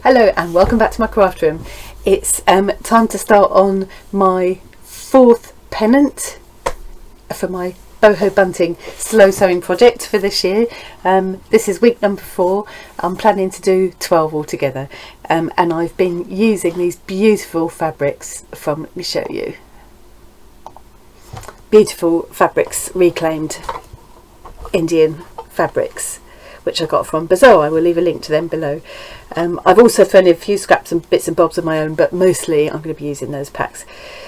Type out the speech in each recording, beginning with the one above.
Hello and welcome back to my craft room. It's time to start on my fourth pennant for my Boho Bunting slow sewing project for this year. This is week number 4. I'm planning to do 12 altogether, and I've been using these beautiful fabrics from, let me show you, beautiful fabrics, reclaimed Indian fabrics, which I got from Bazaar. I will leave a link to them below. I've also thrown in a few scraps and bits and bobs of my own, but mostly I'm going to be using those packs.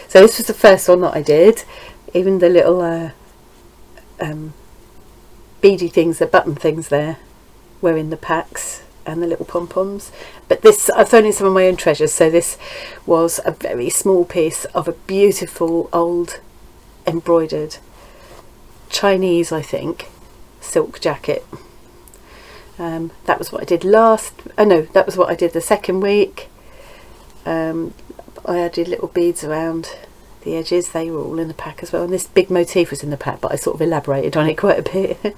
So this was the first one that I did. Even the little beady things, the button things there, were in the packs, and the little pom-poms. But this, I've thrown in some of my own treasures. So this was a very small piece of a beautiful old embroidered Chinese, I think, silk jacket. That was what I did that was what I did the second week. I added little beads around the edges. They were all in the pack as well, and this big motif was in the pack, but I sort of elaborated on it quite a bit.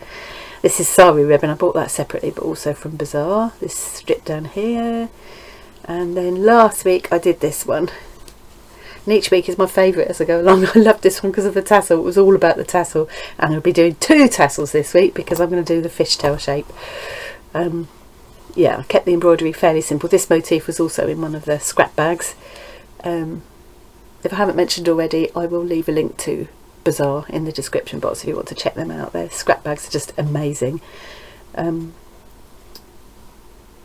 This is sari ribbon. I bought that separately, but also from Bazaar. This strip down here, and then last week I did this one, and each week is my favourite as I go along. I love this one because of the tassel. It was all about the tassel, and I'll be doing 2 tassels this week because I'm going to do the fishtail shape. Yeah, I kept the embroidery fairly simple. This motif was also in one of the scrap bags. If I haven't mentioned already, I will leave a link to Bazaar in the description box if you want to check them out. Their scrap bags are just amazing.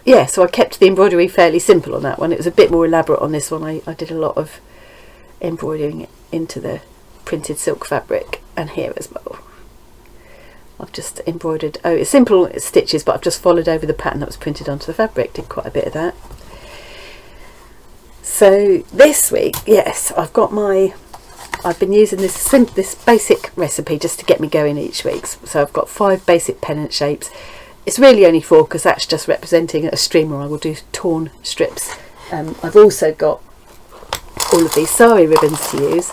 Yeah, so I kept the embroidery fairly simple on that one. It was a bit more elaborate on this one. I did a lot of embroidering into the printed silk fabric, and here as well. I've just embroidered, it's simple stitches, but I've just followed over the pattern that was printed onto the fabric. Did quite a bit of that. So this week, yes, I've been using this basic recipe just to get me going each week. So I've got 5 basic pennant shapes. It's really only 4 because that's just representing a streamer. I will do torn strips. I've also got all of these sari ribbons to use,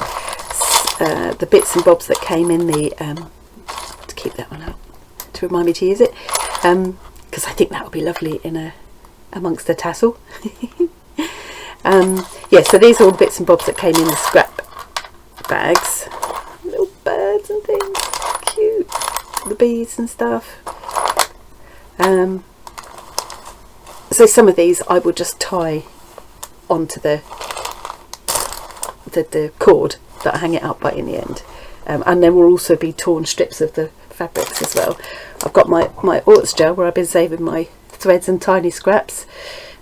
the bits and bobs that came in the keep that one out to remind me to use it, because I think that would be lovely in amongst the tassel. Yeah, so these are all the bits and bobs that came in the scrap bags. Little birds and things, cute, the beads and stuff. So some of these I will just tie onto the cord that I hang it up by in the end, and there will also be torn strips of the fabrics as well. I've got my Orts gel where I've been saving my threads and tiny scraps,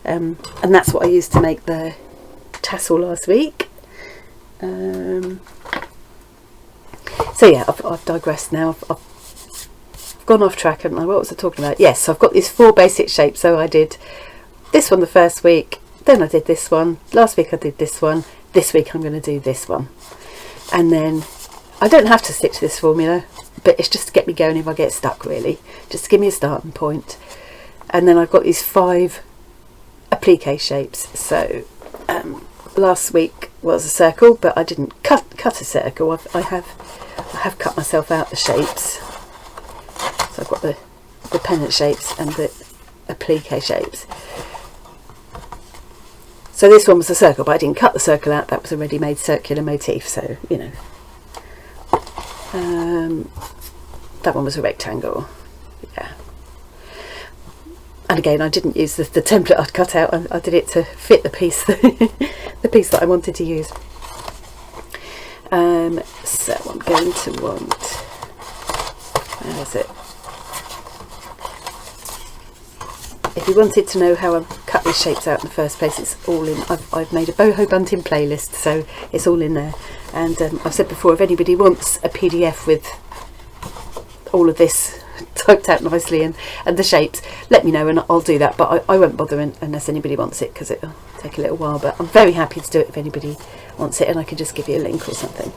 and that's what I used to make the tassel last week. So yeah, I've digressed now. I've gone off track, haven't I? What was I talking about? Yes, so I've got these 4 basic shapes. So I did this one the first week, then I did this one, last week I did this one, this week I'm going to do this one, and then I don't have to stick to this formula, but it's just to get me going if I get stuck, really, just to give me a starting point. And then I've got these 5 applique shapes. So last week was a circle, but I didn't cut a circle. I have cut myself out the shapes. So I've got the pennant shapes and the applique shapes. So this one was a circle, but I didn't cut the circle out. That was a ready-made circular motif, so you know. That one was a rectangle, yeah. And again, I didn't use the template I'd cut out. I did it to fit the piece, the piece that I wanted to use. So I'm going to want, where is it? If you wanted to know how I cut these shapes out in the first place, it's all in. I've made a Boho Bunting playlist, so it's all in there. And I've said before, if anybody wants a PDF with all of this typed out nicely and the shapes, let me know and I'll do that. But I won't bother unless anybody wants it, because it'll take a little while. But I'm very happy to do it if anybody wants it, and I can just give you a link or something.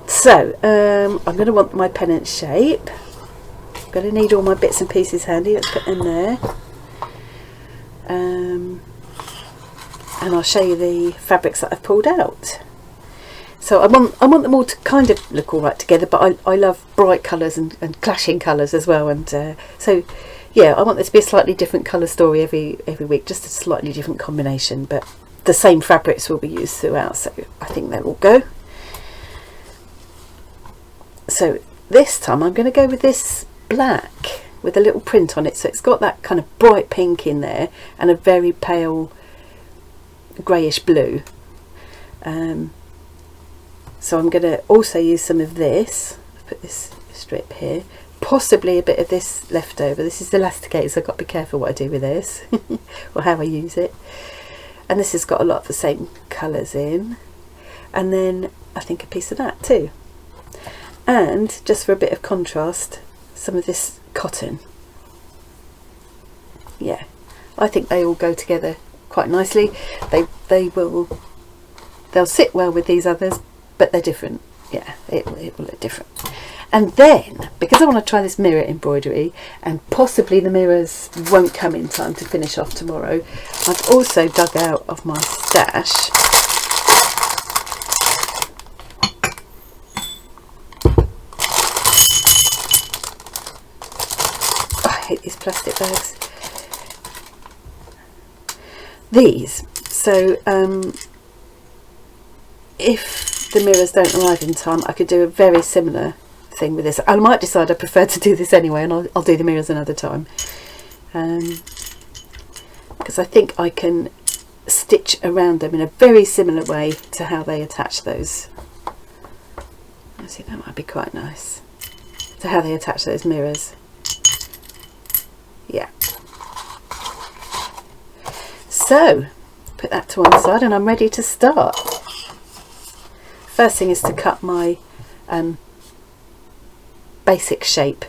So I'm going to want my pennant shape. I'm going to need all my bits and pieces handy. Let's put them there. And I'll show you the fabrics that I've pulled out. So I want them all to kind of look all right together, but I love bright colours and clashing colours as well. And so yeah, I want there to be a slightly different colour story every week, just a slightly different combination, but the same fabrics will be used throughout, so I think that will go. So this time I'm going to go with this black with a little print on it, so it's got that kind of bright pink in there and a very pale greyish blue. So I'm going to also use some of this, put this strip here, possibly a bit of this left over. This is elasticated, so I've got to be careful what I do with this or how I use it. And this has got a lot of the same colours in, and then I think a piece of that too. And just for a bit of contrast, some of this cotton. Yeah, I think they all go together quite nicely. They'll sit well with these others, but they're different. Yeah, it will look different. And then, because I want to try this mirror embroidery, and possibly the mirrors won't come in time to finish off tomorrow, I've also dug out of my stash I hate these plastic bags. These. So if the mirrors don't arrive in time, I could do a very similar thing with this. I might decide I prefer to do this anyway, and I'll do the mirrors another time, because I think I can stitch around them in a very similar way to how they attach those. I think that might be quite nice, to how they attach those mirrors. Yeah. So put that to one side and I'm ready to start. First thing is to cut my basic shape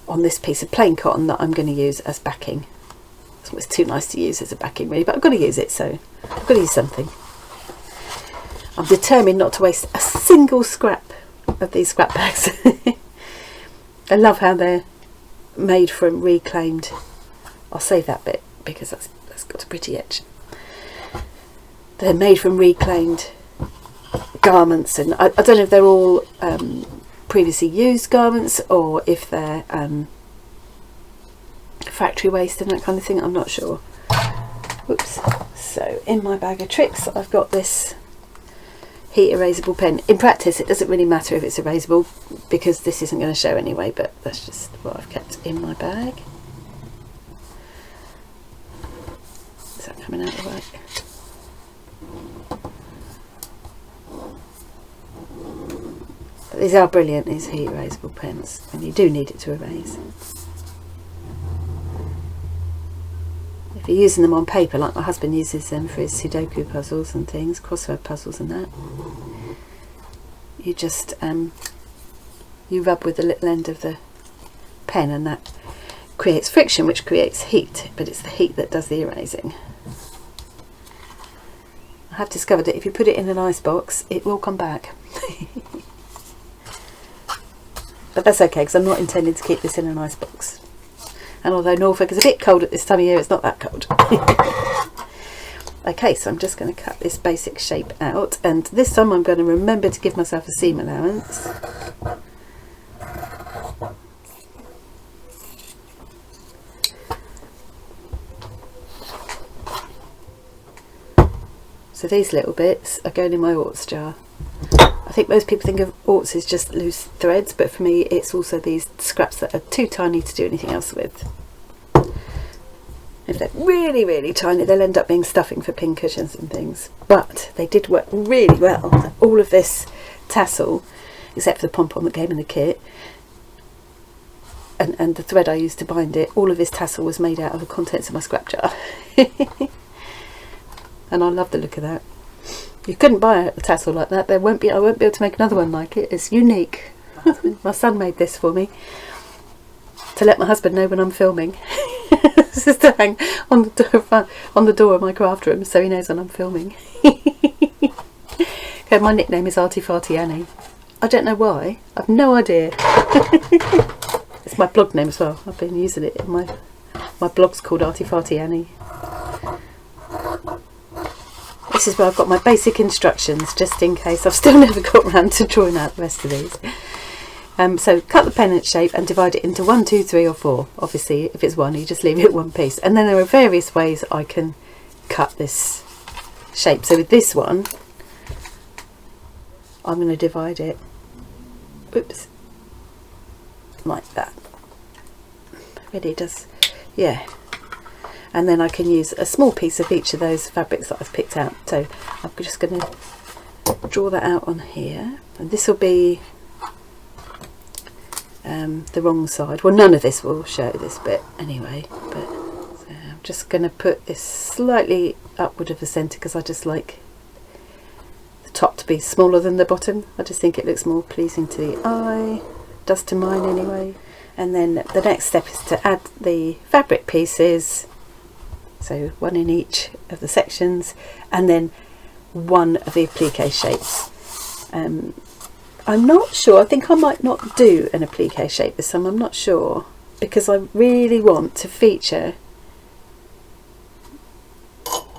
on this piece of plain cotton that I'm going to use as backing. It's too nice to use as a backing really, but I've got to use it, so I've got to use something. I'm determined not to waste a single scrap of these scrap bags. I love how they're made from reclaimed. I'll save that bit because that's got a pretty edge. They're made from reclaimed garments, and I don't know if they're all previously used garments or if they're factory waste and that kind of thing. I'm not sure. Oops. So in my bag of tricks I've got this heat erasable pen. In practice it doesn't really matter if it's erasable because this isn't going to show anyway, but that's just what I've kept in my bag. Is that coming out right? These are brilliant, these heat erasable pens, and you do need it to erase. If you're using them on paper, like my husband uses them for his Sudoku puzzles and things, crossword puzzles and that, you just you rub with the little end of the pen and that creates friction, which creates heat, but it's the heat that does the erasing. I have discovered that if you put it in an ice box it will come back. But that's okay because I'm not intending to keep this in an ice box. And although Norfolk is a bit cold at this time of year, it's not that cold. Okay, so I'm just going to cut this basic shape out, and this time I'm going to remember to give myself a seam allowance. So these little bits are going in my orts jar. I think most people think of orts as just loose threads, but for me it's also these scraps that are too tiny to do anything else with. If they're really, really tiny, they'll end up being stuffing for pin cushions and things. But they did work really well. All of this tassel, except for the pom-pom that came in the kit, and the thread I used to bind it, all of this tassel was made out of the contents of my scrap jar. And I love the look of that. You couldn't buy a tassel like that. I won't be able to make another one like it. It's unique. My son made this for me to let my husband know when I'm filming. This is to hang on the door of my craft room so he knows when I'm filming. Okay, my nickname is Arty Farty Annie. I don't know why. I've no idea. It's my blog name as well. I've been using it in my blog's called Arty Farty Annie. This is where I've got my basic instructions, just in case I've still never got around to drawing out the rest of these. So cut the pennant shape and divide it into 1, 2, 3 or 4. Obviously if it's one, you just leave it one piece. And then there are various ways I can cut this shape. So with this one, I'm going to divide it, oops, like that. Really does, yeah. And then I can use a small piece of each of those fabrics that I've picked out. So I'm just going to draw that out on here, and this will be the wrong side. Well, none of this will show this bit anyway, but so I'm just going to put this slightly upward of the centre because I just like the top to be smaller than the bottom. I just think it looks more pleasing to the eye, does to mine anyway. And then the next step is to add the fabric pieces, so one in each of the sections, and then one of the applique shapes. I'm not sure, I think I might not do an applique shape this time, I'm not sure, because I really want to feature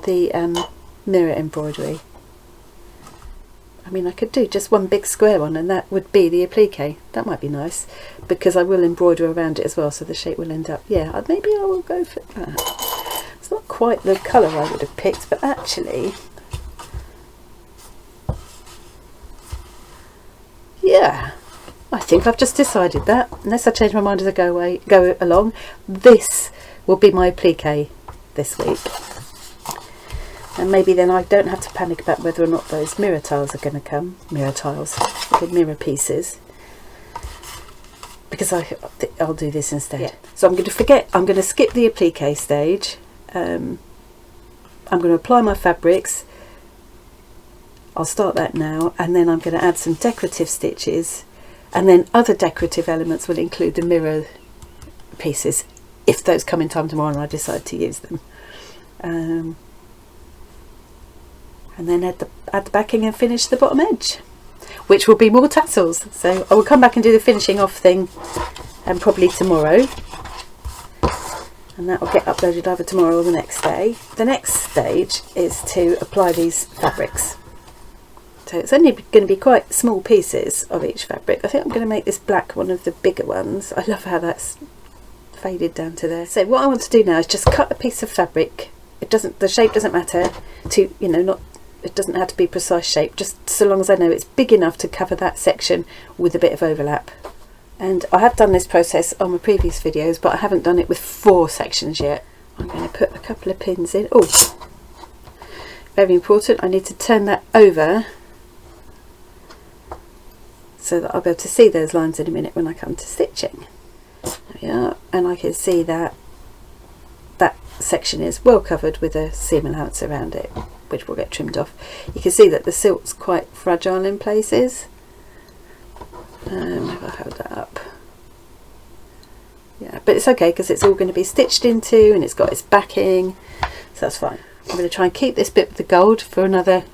the mirror embroidery. I mean, I could do just one big square one and that would be the applique. That might be nice, because I will embroider around it as well, so the shape will end up, yeah, maybe I will go for that. It's not quite the colour I would have picked, but actually, yeah, I think I've just decided that, unless I change my mind as I go along, this will be my applique this week. And maybe then I don't have to panic about whether or not those mirror tiles are going to come. Mirror tiles, the mirror pieces, because I'll do this instead. Yeah. So I'm going to skip the applique stage. I'm going to apply my fabrics. I'll start that now, and then I'm going to add some decorative stitches, and then other decorative elements will include the mirror pieces if those come in time tomorrow and I decide to use them. And then add the backing and finish the bottom edge, which will be more tassels. So I will come back and do the finishing off thing, and probably tomorrow, and that will get uploaded either tomorrow or the next day. The next stage is to apply these fabrics. So it's only going to be quite small pieces of each fabric. I think I'm going to make this black one of the bigger ones. I love how that's faded down to there. So what I want to do now is just cut a piece of fabric. The shape doesn't matter to, it doesn't have to be precise shape, just so long as I know it's big enough to cover that section with a bit of overlap. And I have done this process on my previous videos, but I haven't done it with 4 sections yet. I'm going to put a couple of pins in. Oh, very important, I need to turn that over so that I'll be able to see those lines in a minute when I come to stitching. There we are, and I can see that that section is well covered with a seam allowance around it, which will get trimmed off. You can see that the silk's quite fragile in places. If I hold that up, yeah, but it's okay because it's all going to be stitched into and it's got its backing, so that's fine. I'm going to try and keep this bit with the gold for another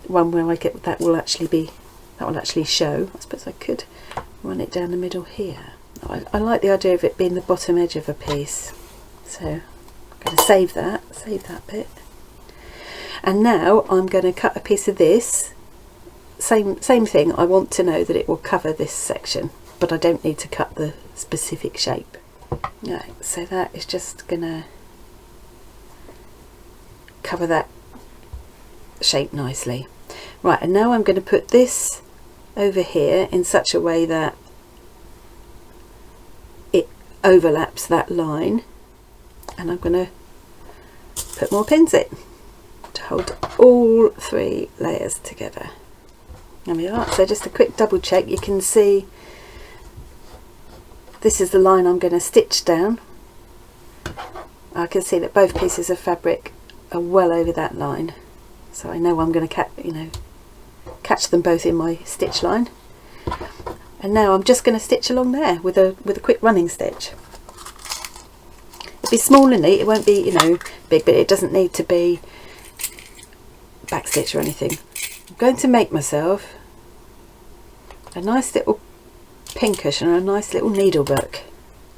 one where that will actually show. I suppose I could run it down the middle here. I like the idea of it being the bottom edge of a piece, so I'm going to save that bit. And now I'm going to cut a piece of this. Same thing, I want to know that it will cover this section, but I don't need to cut the specific shape. Right, so that is just going to cover that shape nicely. Right, and now I'm going to put this over here in such a way that it overlaps that line, and I'm going to put more pins in to hold all 3 layers together. There we are. So just a quick double check, you can see this is the line I'm going to stitch down. I can see that both pieces of fabric are well over that line, so I know I'm going to catch them both in my stitch line. And now I'm just going to stitch along there with a quick running stitch. It'll be small and neat, it won't be big, but it doesn't need to be backstitch or anything. I'm going to make myself a nice little pinkish and a nice little needlebook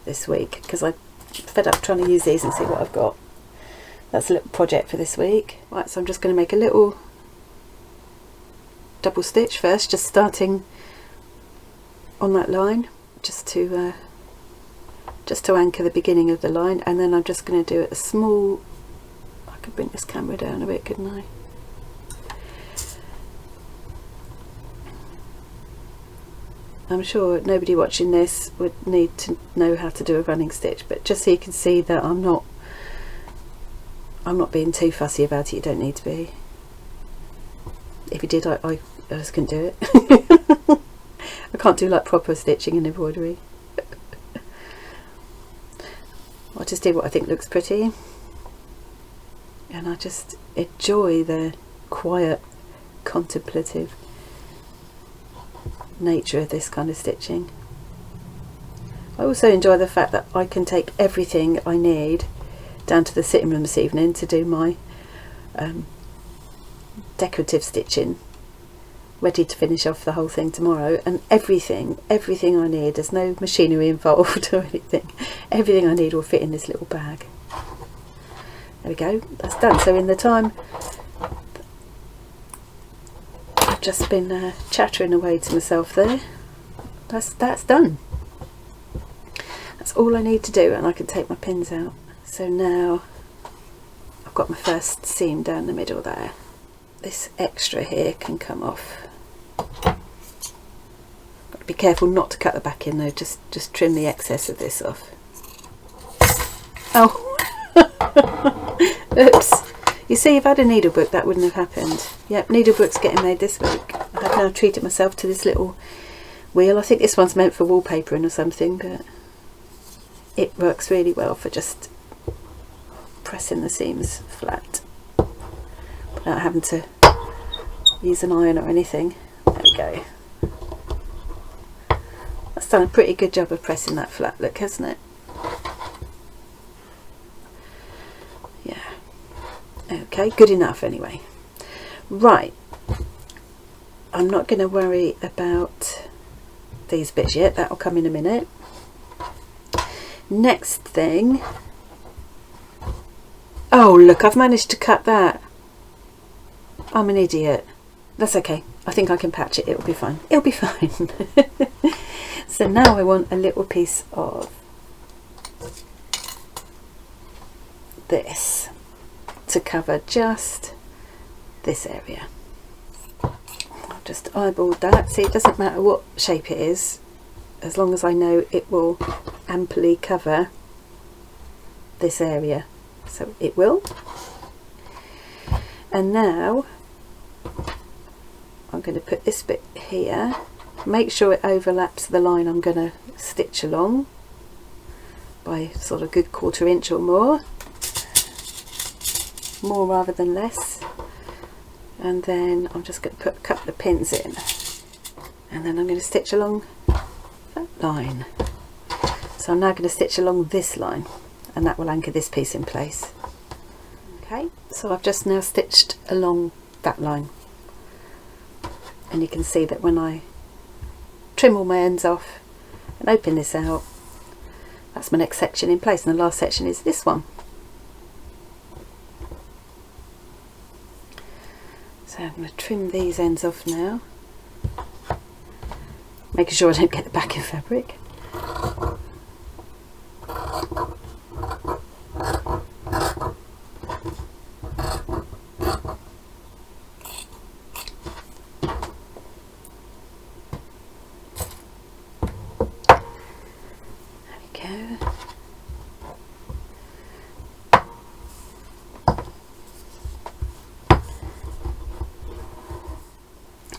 this week, because I'm fed up trying to use these and see what I've got. That's a little project for this week. Right, so I'm just going to make a little double stitch first, just starting on that line, just to anchor the beginning of the line, and then I'm just going to do a small, I could bring this camera down a bit, couldn't I? I'm sure nobody watching this would need to know how to do a running stitch, but just so you can see that I'm not being too fussy about it. You don't need to be. If you did, I just couldn't do it. I can't do like proper stitching and embroidery. I just do what I think looks pretty, and I just enjoy the quiet, contemplative nature of this kind of stitching. I also enjoy the fact that I can take everything I need down to the sitting room this evening to do my decorative stitching, ready to finish off the whole thing tomorrow, and everything I need, there's no machinery involved or anything, everything I need will fit in this little bag. There we go, that's done. So in the time I've just been chattering away to myself there, that's done. That's all I need to do, and I can take my pins out. So now I've got my first seam down the middle there. This extra here can come off. Got to be careful not to cut the back in though, just trim the excess of this off. Oh, oops. You see, if I had a needlebook that wouldn't have happened. Yep, needlebook's getting made this week. I've now treated myself to this little wheel. I think this one's meant for wallpapering or something, but it works really well for just pressing the seams flat without having to use an iron or anything. There we go. That's done a pretty good job of pressing that flat, look, hasn't it? Yeah. Okay, good enough anyway. Right. I'm not going to worry about these bits yet, that'll come in a minute. Next thing, oh look, I've managed to cut that. I'm an idiot. That's okay, I think I can patch it, it'll be fine. It'll be fine. So now I want a little piece of this to cover just this area. I've just eyeballed that. See, it doesn't matter what shape it is, as long as I know it will amply cover this area. So it will. And now I'm going to put this bit here, make sure it overlaps the line I'm going to stitch along by sort of a good 1/4 inch or more rather than less. And then I'm just going to put a couple of pins in, and then I'm going to stitch along that line. So I'm now going to stitch along this line, and that will anchor this piece in place. Okay, so I've just now stitched along that line, and you can see that when I trim all my ends off and open this out, that's my next section in place, and the last section is this one. So I'm going to trim these ends off now, making sure I don't get the backing fabric.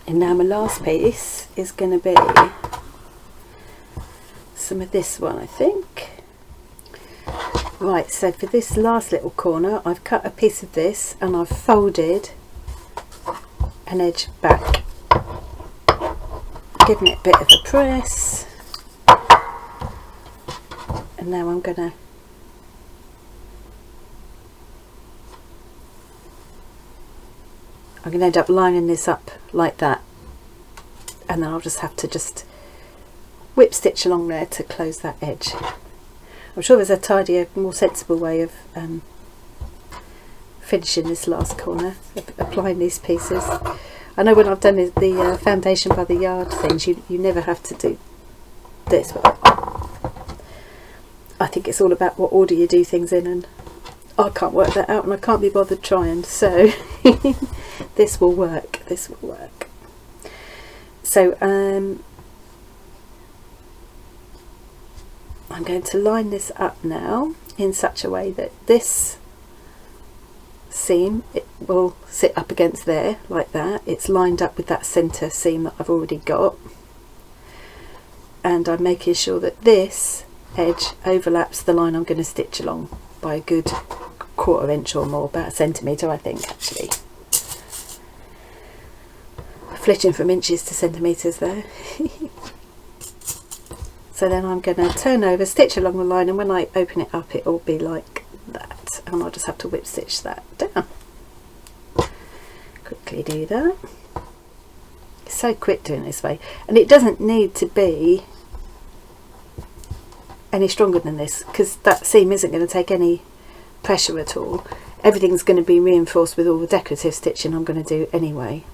And now my last piece is going to be some of this one, I think. Right, so for this last little corner I've cut a piece of this and I've folded an edge back, giving it a bit of a press, and now I'm going to end up lining this up like that, and then I'll just have to whip stitch along there to close that edge. I'm sure there's a tidier, more sensible way of finishing this last corner, applying these pieces. I know when I've done the foundation by the yard things, you never have to this, but I think it's all about what order you do things in, and I can't work that out, and I can't be bothered trying, so this will work, this will work. So I'm going to line this up now in such a way that this seam, it will sit up against there like that. It's lined up with that centre seam that I've already got, and I'm making sure that this edge overlaps the line I'm going to stitch along by a good 1/4 inch or more, about 1 centimetre I think actually. Flitting from inches to centimetres there. So then I'm going to turn over, stitch along the line, and when I open it up it will be like that, and I'll just have to whip stitch that down. Quickly do that. It's so quick doing it this way, and it doesn't need to be any stronger than this, because that seam isn't going to take any pressure at all. Everything's going to be reinforced with all the decorative stitching I'm going to do anyway.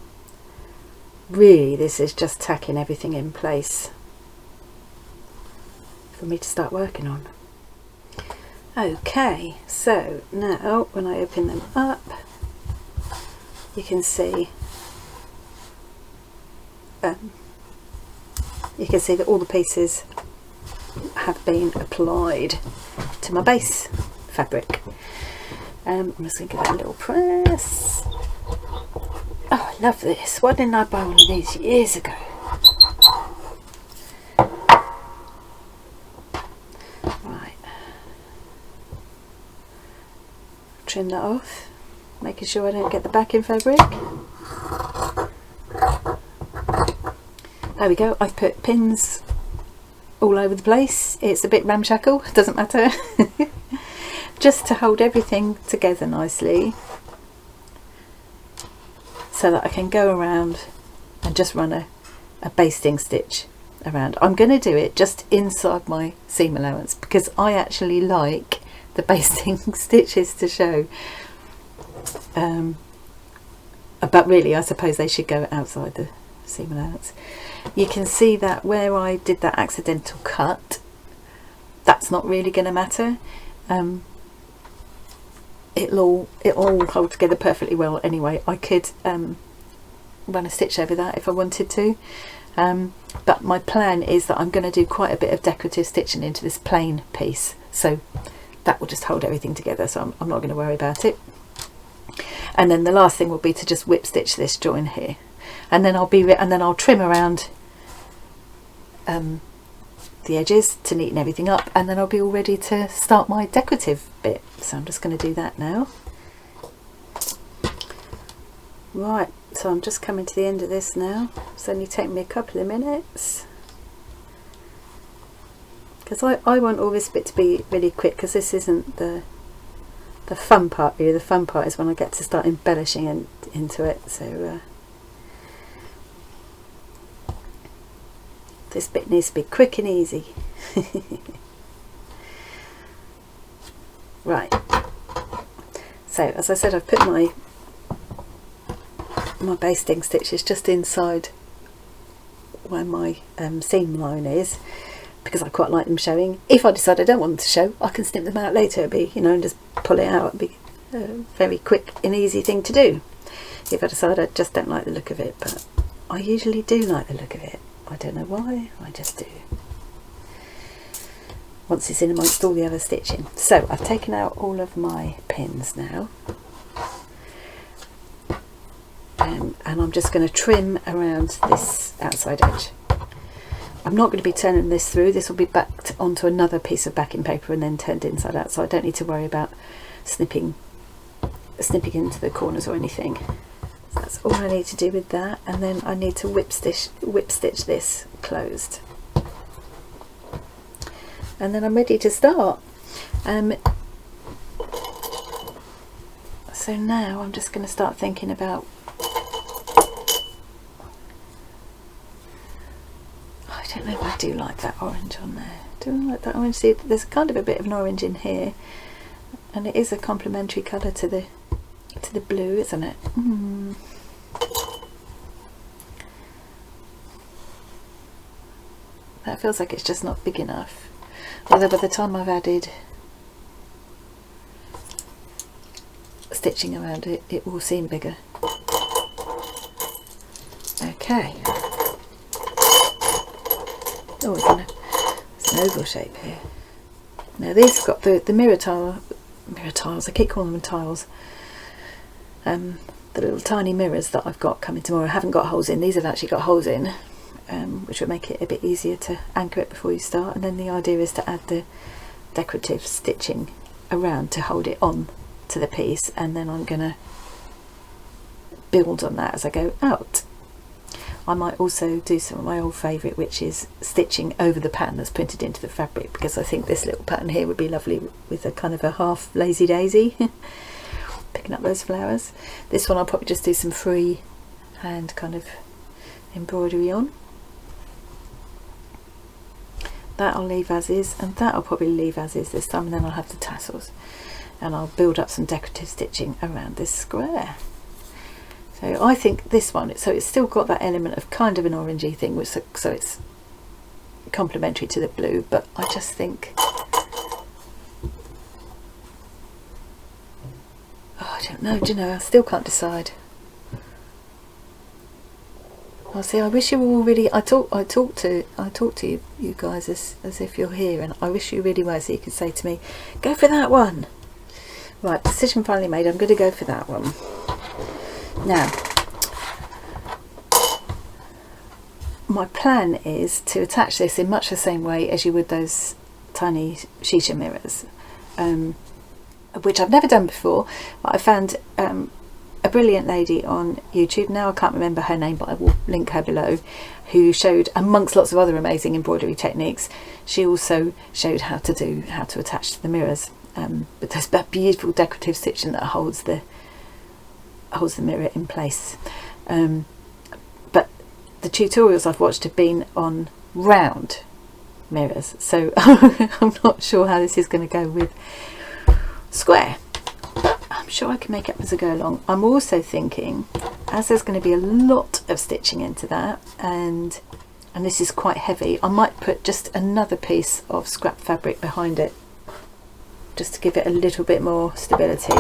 Really, this is just tacking everything in place for me to start working on. Okay, so now when I open them up, you can see that all the pieces have been applied to my base fabric. I'm just going to give it a little press. Oh, I love this. Why didn't I buy one of these years ago? Right. Trim that off, making sure I don't get the backing fabric. There we go. I've put pins all over the place. It's a bit ramshackle, doesn't matter. Just to hold everything together nicely, so that I can go around and just run a basting stitch around. I'm going to do it just inside my seam allowance because I actually like the basting stitches to show, but really I suppose they should go outside the seam allowance. You can see that where I did that accidental cut, that's not really going to matter. It'll all hold together perfectly well anyway. I could run a stitch over that if I wanted to, but my plan is that I'm going to do quite a bit of decorative stitching into this plain piece, so that will just hold everything together, so I'm not going to worry about it. And then the last thing will be to just whip stitch this join here, and then I'll trim around the edges to neaten everything up, and then I'll be all ready to start my decorative bit. So I'm just going to do that now. Right, so I'm just coming to the end of this now. It's only taken me a couple of minutes because I want all this bit to be really quick, because this isn't the fun part really. The fun part is when I get to start embellishing into it. So this bit needs to be quick and easy. Right, so as I said, I've put my basting stitches just inside where my seam line is, because I quite like them showing. If I decide I don't want them to show, I can snip them out later. It'll be, and just pull it out. It'll be a very quick and easy thing to do. If I decide I just don't like the look of it, but I usually do like the look of it. I don't know why, I just do. Once it's in amongst all the other stitching. So I've taken out all of my pins now, and I'm just going to trim around this outside edge. I'm not going to be turning this through. This will be backed onto another piece of backing paper and then turned inside out, so I don't need to worry about snipping into the corners or anything. So that's all I need to do with that, and then I need to whip stitch this closed, and then I'm ready to start. So now I'm just going to start thinking about, I don't know if I do like that orange on there. Do I like that orange? See, there's kind of a bit of an orange in here, and it is a complementary colour to the blue, isn't it? That feels like it's just not big enough. Although by the time I've added stitching around it, it will seem bigger. Okay. Oh, it's an oval shape here. Now these have got the mirror tiles, I keep calling them tiles. The little tiny mirrors that I've got coming tomorrow haven't got holes in. These have actually got holes in, which will make it a bit easier to anchor it before you start. And then the idea is to add the decorative stitching around to hold it on to the piece, and then I'm going to build on that as I go out. I might also do some of my old favourite, which is stitching over the pattern that's printed into the fabric, because I think this little pattern here would be lovely with a kind of a half lazy daisy picking up those flowers. This one I'll probably just do some free hand kind of embroidery on. That I'll leave as is, and that I'll probably leave as is this time, and then I'll have the tassels, and I'll build up some decorative stitching around this square. So I think this one, so it's still got that element of kind of an orangey thing, which so it's complementary to the blue, but I just think, oh, I don't know, do you know, I still can't decide. I see, I wish you were all really, I talk to you guys as if you're here, and I wish you really were, so you could say to me, go for that one. Right, decision finally made, I'm going to go for that one. Now, my plan is to attach this in much the same way as you would those tiny Shisha mirrors, which I've never done before, but I found a brilliant lady on YouTube, now I can't remember her name, but I will link her below, who showed, amongst lots of other amazing embroidery techniques, she also showed how to attach to the mirrors, with that beautiful decorative stitching that holds the mirror in place. But the tutorials I've watched have been on round mirrors, so I'm not sure how this is going to go with square, but I'm sure I can make it up as I go along. I'm also thinking, as there's going to be a lot of stitching into that, and this is quite heavy, I might put just another piece of scrap fabric behind it, just to give it a little bit more stability.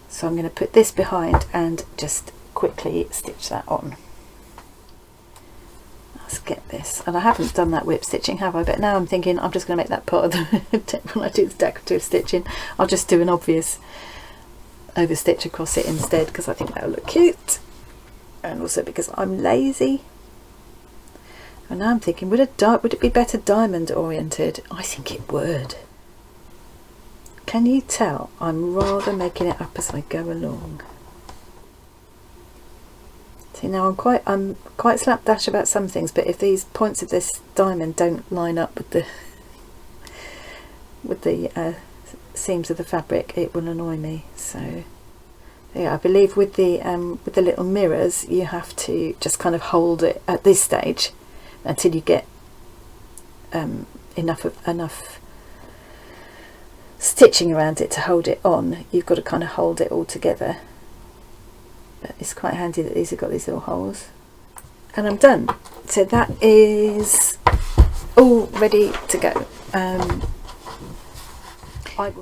So I'm going to put this behind and just quickly stitch that on. Let's get this. And I haven't done that whip stitching, have I? But now I'm thinking I'm just going to make that part of the when I do the decorative stitching, I'll just do an obvious over stitch across it instead, because I think that'll look cute, and also because I'm lazy. And now I'm thinking, would it be better diamond oriented? I think it would. Can you tell I'm rather making it up as I go along? See, now I'm quite slapdash about some things, but if these points of this diamond don't line up with the seams of the fabric, it will annoy me. So yeah, I believe with the little mirrors, you have to just kind of hold it at this stage until you get enough stitching around it to hold it on. You've got to kind of hold it all together, but it's quite handy that these have got these little holes. And I'm done. So that is all ready to go.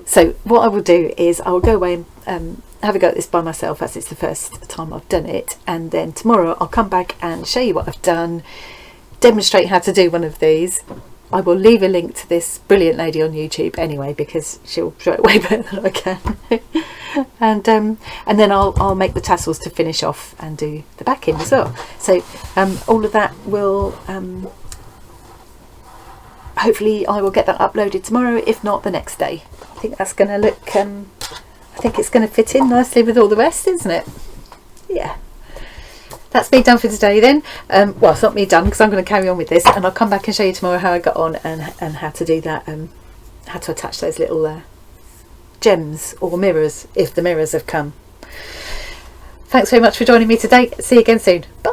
So what I will do is I will go away and have a go at this by myself, as it's the first time I've done it, and then tomorrow I'll come back and show you what I've done, demonstrate how to do one of these. I will leave a link to this brilliant lady on YouTube anyway, because she'll show it way better than I can. and then I'll make the tassels to finish off and do the backing as well. So all of that will hopefully I will get that uploaded tomorrow, if not the next day. I think that's going to look I think it's going to fit in nicely with all the rest, isn't it? Yeah. That's me done for today then. Well, it's not me done, because I'm going to carry on with this, and I'll come back and show you tomorrow how I got on and how to do that, how to attach those little gems or mirrors, if the mirrors have come. Thanks very much for joining me today. See you again soon. Bye.